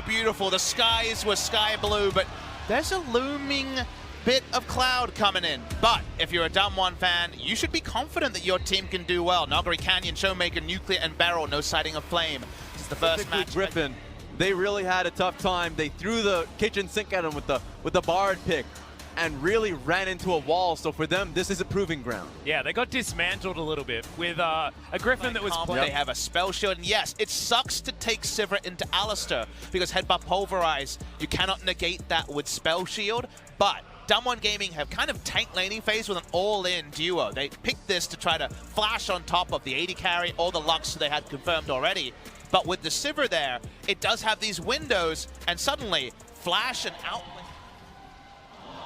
beautiful. The skies were sky blue, but there's a looming bit of cloud coming in. But if you're a Damwon fan, you should be confident that your team can do well. Noguri, Canyon, Showmaker, Nuclear, and Beryl, no sighting of flame. This is the first match. Griffin, they really had a tough time. They threw the kitchen sink at him with the Bard pick and really ran into a wall. So for them, this is a proving ground. Yeah, they got dismantled a little bit with a Griffin that was playing. They have a spell shield, and yes, it sucks to take Sivir into Alistair because Headbutt Pulverize, you cannot negate that with spell shield, but Damwon Gaming have kind of tank laning phase with an all-in duo. They picked this to try to flash on top of the 80 carry or the Lux they had confirmed already. But with the Sivir there, it does have these windows, and suddenly flash and out.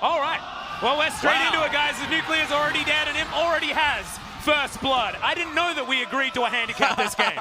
All right. Well, we're straight into it, guys. The Nuclear's already dead, and Imp already has first blood. I didn't know that we agreed to a handicap this game.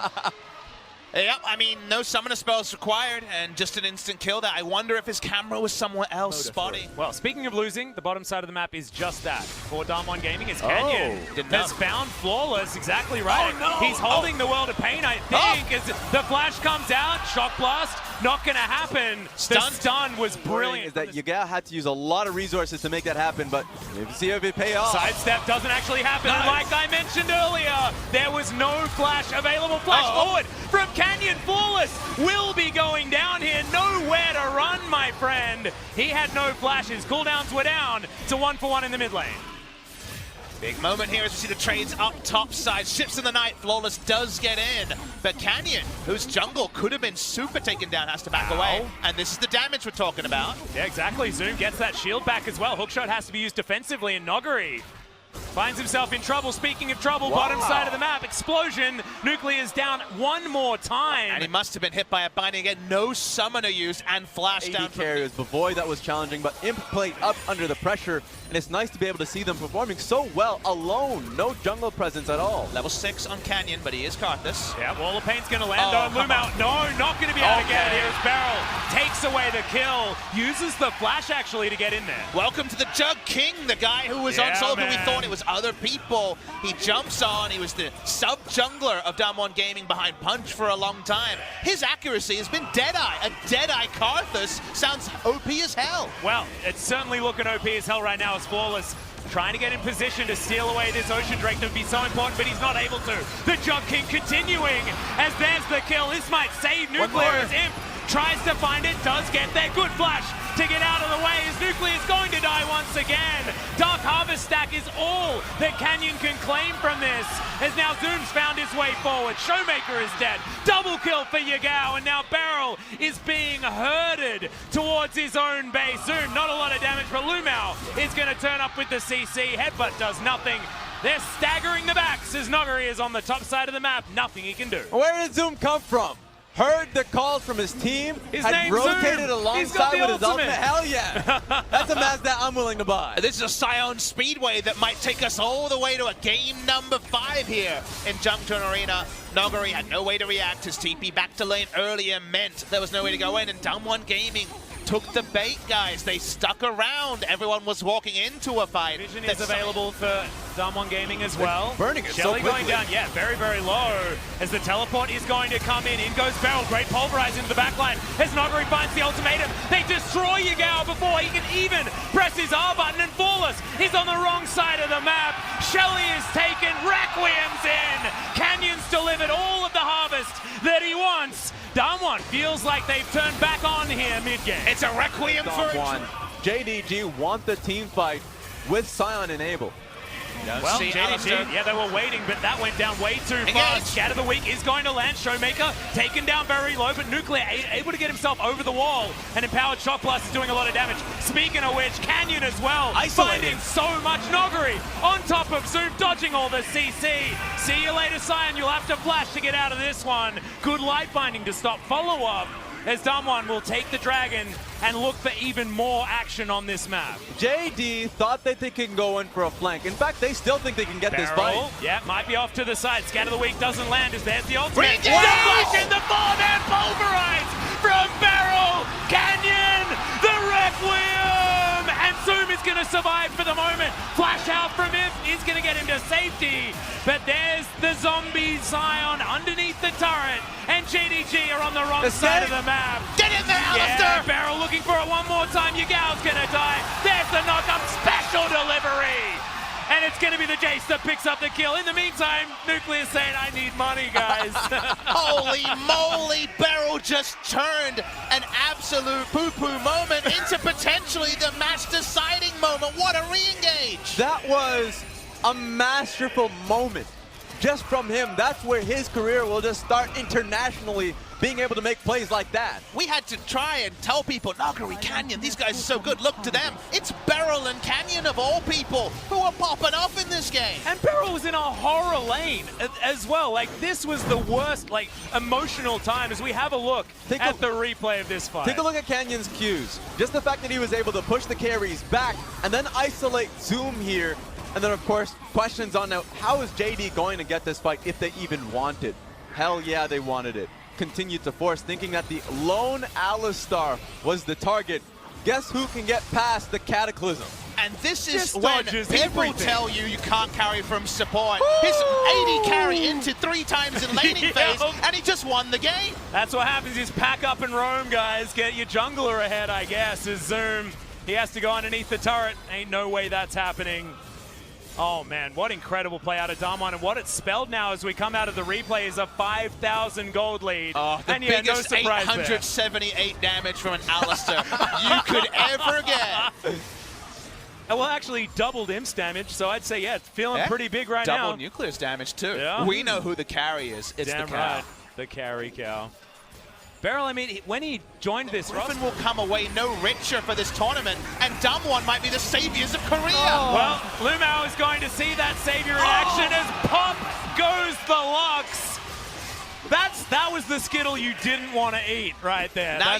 Yep, I mean, no summoner spells required, and just an instant kill there. I wonder if his camera was somewhere else spotting. Well, speaking of losing, the bottom side of the map is just that. For Damwon Gaming, is Canyon has found Flawless, exactly right. Oh, no. He's holding the world of pain, I think, as the flash comes out, shock blast, not gonna happen. The stun was brilliant. Is that Yaga had to use a lot of resources to make that happen, but you see if it pay off. Sidestep doesn't actually happen. Nice. Like I mentioned earlier, there was no flash available. Flash forward from Canyon. Flawless will be going down here. Nowhere to run, my friend. He had no flashes. Cooldowns were down to 1-for-1 in the mid lane. Big moment here as we see the trades up top side. Ships in the night. Flawless does get in. But Canyon, whose jungle could have been super taken down, has to back away. And this is the damage we're talking about. Yeah, exactly. Zoom gets that shield back as well. Hookshot has to be used defensively, and Noguri finds himself in trouble. Speaking of trouble, bottom side of the map, explosion. Nuclear's down one more time. And he must have been hit by a binding again. No summoner used and flash down. Carriers, Bavoy, that was challenging, but Imp played up under the pressure, and it's nice to be able to see them performing so well alone. No jungle presence at all. Level 6 on Canyon, but he is Karthus. Yeah, Wall of Pain's going to land on Lumao. No, not going to be able to get it here as Beryl takes away the kill. Uses the flash, actually, to get in there. Welcome to the Jug King, the guy who was on solo, but we thought it was other people. He jumps on. He was the sub-jungler of Damwon Gaming behind Punch for a long time. His accuracy has been Deadeye. A Deadeye Karthus sounds OP as hell. Well, it's certainly looking OP as hell right now as Flawless trying to get in position to steal away this Ocean Drake that would be so important, but he's not able to. The Jug King continuing as there's the kill. This might save Nuclear as Imp tries to find it, does get there. Good flash to get out of the way as Nuclear is going to die once again. Dark Harvest stack is all that Canyon can claim from this, as now Zoom's found his way forward. Showmaker is dead. Double kill for Yagao, and now Beryl is being herded towards his own base. Zoom, not a lot of damage, but Lumao is going to turn up with the CC. Headbutt does nothing. They're staggering the backs as Noguri is on the top side of the map. Nothing he can do. Where did Zoom come from? Heard the calls from his team, had rotated alongside with his ultimate. Hell yeah. That's a match that I'm willing to buy. This is a Scion Speedway that might take us all the way to a game number 5 here in Jungturn Arena. Noguri had no way to react. His TP back to lane earlier meant there was no way to go in, and Damwon Gaming took the bait, guys. They stuck around. Everyone was walking into a fight. Vision is available for Damwon Gaming as well. Burning it Shelly so quickly. going down, yeah, very, very low. As the teleport is going to come in. In goes Beryl. Great pulverize into the backline. As Noguri finds the ultimatum, they destroy Yagao before he can even press his R button, and Flawless is on the wrong side of the map. Shelly is taken. Requiem's in. Canyon's delivered all of the harvest that he wants. Damwon feels like they've turned back on here mid-game. It's a Requiem for JDG want the team fight with Scion enabled. Well, JDG, yeah, they were waiting, but that went down way too fast. Scatter the Weak is going to land. Showmaker taken down very low, but Nuclear able to get himself over the wall. And Empowered Shock Blast is doing a lot of damage. Speaking of which, Canyon as well, finding so much. Noguri on top of Zoom, dodging all the CC. See you later, Scion. You'll have to flash to get out of this one. Good light binding to stop follow-up, as Damwon will take the dragon and look for even more action on this map. JD thought that they can go in for a flank. In fact, they still think they can get this fight. Yeah, might be off to the side. Scatter the Weak doesn't land as there's the ultimate. Deflection, the forehand pulverize from Beryl. Canyon, the Requiem, and Zoom is going to survive for the moment. Flash out from him is going to get him to safety, but there's the zombie Scion underneath the turret, and JDG are on the wrong side of the map. Get in there, Alistair! Yeah, Barrel looking for it one more time. Yagal's gonna die. There's the knock-up special delivery. And it's going to be the Jace that picks up the kill. In the meantime, Nuclear saying, I need money, guys. Holy moly, Barrel just turned an absolute poo-poo moment into potentially the match-deciding moment. What a re-engage! That was a masterful moment. Just from him, that's where his career will just start internationally, being able to make plays like that. We had to try and tell people, Nagari, Canyon, these guys are so good, look to them. It's Barrel and Canyon of all people who are popping off in this game. And Barrel was in a horror lane as well. Like, this was the worst, like, emotional time as we have a look at the replay of this fight. Take a look at Canyon's cues. Just the fact that he was able to push the carries back and then isolate Zoom here. And then, of course, questions on now, how is JD going to get this fight if they even want it? Hell yeah, they wanted it. Continued to force, thinking that the lone Alistar was the target. Guess who can get past the Cataclysm? And this is Just when dodges people everything. tell you you can't carry from support. His AD carry into 3 times in laning phase, and he just won the game. That's what happens is pack up and roam, guys. Get your jungler ahead, I guess, is Zoom. He has to go underneath the turret. Ain't no way that's happening. Oh man, what incredible play out of Damwon, and what it's spelled now as we come out of the replay is a 5,000 gold lead. The and yeah, biggest no surprise 878 damage from an Alistar you could ever get. Well, actually doubled Imps damage, so I'd say, yeah, it's feeling pretty big right now. Double Nuclear's damage too. Yeah. We know who the carry is. It's Damn the cow. right, the carry cow. Barrel, I mean, when he joined this Griffin will come away no richer for this tournament, and Damwon might be the saviors of Korea. Well, Lumao is going to see that savior in action as pop goes the Lux. That was the Skittle you didn't want to eat right there. Now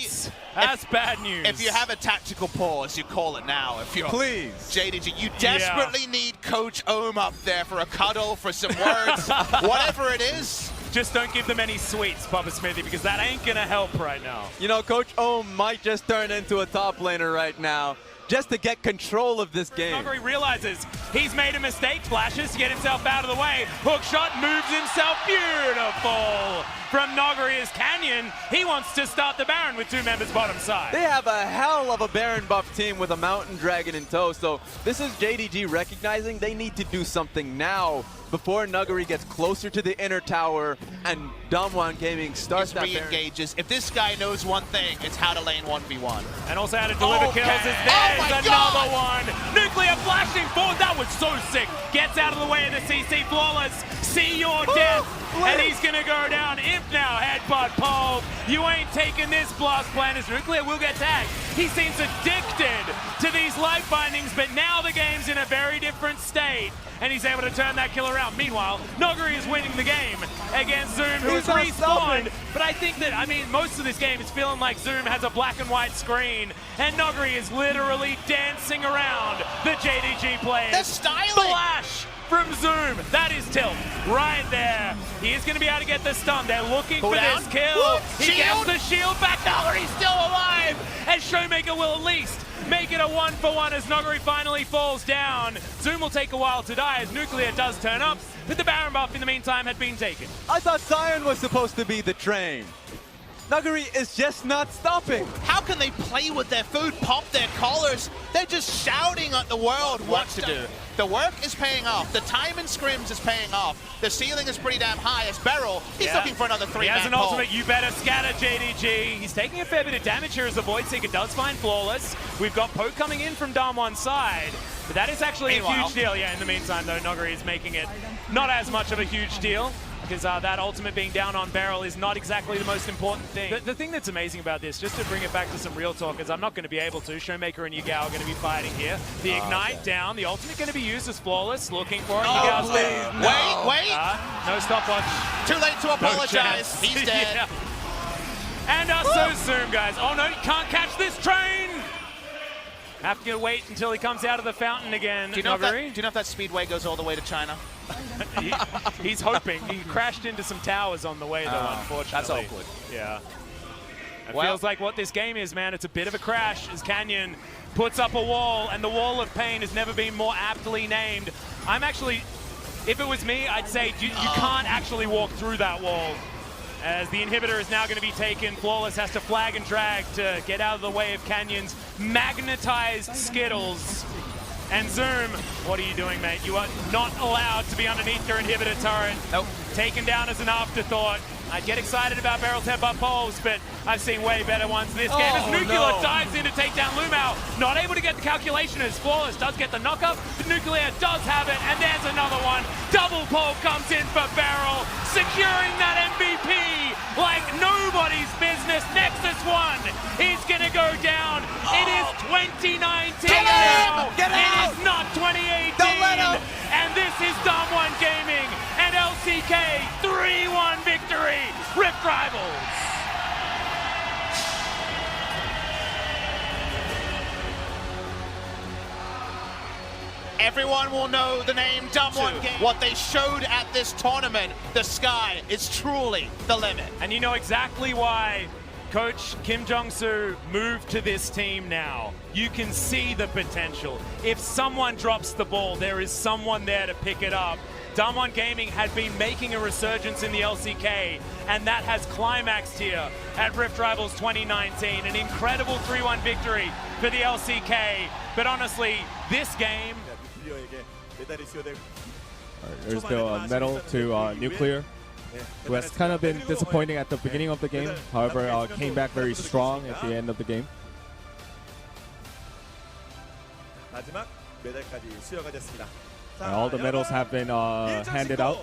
that's bad news. If you have a tactical pause, you call it now. If you're Please. JDG, you desperately need Coach Ohm up there for a cuddle, for some words, whatever it is. Just don't give them any sweets, Papa Smithy, because that ain't gonna help right now. You know, Coach Ohm might just turn into a top laner right now, just to get control of this game. Nogari realizes he's made a mistake, flashes to get himself out of the way. Hook shot moves himself, beautiful. From Nogari is Canyon. He wants to start the Baron with 2 members bottom side. They have a hell of a Baron buff team with a Mountain Dragon in tow, so this is JDG recognizing they need to do something now before Nuggery gets closer to the inner tower and Damwon Gaming starts that re-engages. If this guy knows one thing, it's how to lane 1v1. And also how to deliver kills is there's another one. Nuclear flashing forward, that was so sick. Gets out of the way of the CC Flawless. See your death. And he's gonna go down. Imp now, headbutt pole. You ain't taking this blast plan as Nuclear will get tagged. He seems addicted to these life bindings, but now the game's in a very different state. And he's able to turn that kill around. Meanwhile, Nogari is winning the game against Zoom, who is respawned. But I think that, I mean, most of this game is feeling like Zoom has a black and white screen, and Nogari is literally dancing around the JDG players. They're styling. Flash from Zoom. That is tilt right there. He is going to be able to get the stun. They're looking for this kill. He gets the shield back. Nogari's still alive. And Showmaker will at least make it a 1-for-1 as Nogari finally falls down. Zoom will take a while to die as Nuclear does turn up, but the Baron buff in the meantime had been taken. I thought Zion was supposed to be the train. Nuggery is just not stopping. How can they play with their food, pop their collars? They're just shouting at the world what to do. The work is paying off. The time in scrims is paying off. The ceiling is pretty damn high as Beryl, he's looking for another 3-man He has an pull. ultimate, you better scatter, JDG. He's taking a fair bit of damage here as the Voidseeker does find Flawless. We've got Poke coming in from Damwon's side, but that is actually a huge deal. Yeah, in the meantime, though, Nogari is making it not as much of a huge deal, because that ultimate being down on Beryl is not exactly the most important thing. The thing that's amazing about this, just to bring it back to some real talk, is I'm not going to be able to. Showmaker and Yagao are going to be fighting here. The Ignite down, the ultimate going to be used as Flawless, looking for it. Yagao's Wait! No stopwatch. Too late to apologize. He's dead. Yeah. And so Zoom, guys. Oh no, you can't catch this train! Have to wait until he comes out of the fountain again. Do you know if that speedway goes all the way to China? He's hoping. He crashed into some towers on the way, though, unfortunately. That's awkward. Yeah. It feels like what this game is, man. It's a bit of a crash as Canyon puts up a wall, and the wall of pain has never been more aptly named. I'm actually, if it was me, I'd say you can't actually walk through that wall. as the inhibitor is now going to be taken. Flawless has to flag and drag to get out of the way of Canyon's magnetized Skittles. And Zoom, what are you doing, mate? You are not allowed to be underneath your inhibitor turret. Nope. Taken down as an afterthought. I'd get excited about Barrel's headbutt poles, but I've seen way better ones this game. As Nuclear dives in to take down Lumao, not able to get the calculation as Flawless does get the knockup, but Nuclear does have it, and there's another one. Double pole comes in for Barrel, securing that MVP like nobody's business. Nexus 1 is gonna go down. It is 2019 now. Get out! It is not 2018. Don't let him! And this is DWG Gaming and LCK 3-1 victory. Rift Rivals. Everyone will know the name DWG Gaming. What they showed at this tournament, the sky is truly the limit. And you know exactly why Coach Kim Jong-soo moved to this team now. You can see the potential. If someone drops the ball, there is someone there to pick it up. DWG Gaming had been making a resurgence in the LCK, and that has climaxed here at Rift Rivals 2019. An incredible 3-1 victory for the LCK. But honestly, this game... There's the medal to Nuclear, who has kind of been disappointing at the beginning of the game. However, came back very strong at the end of the game. And all the medals have been handed out.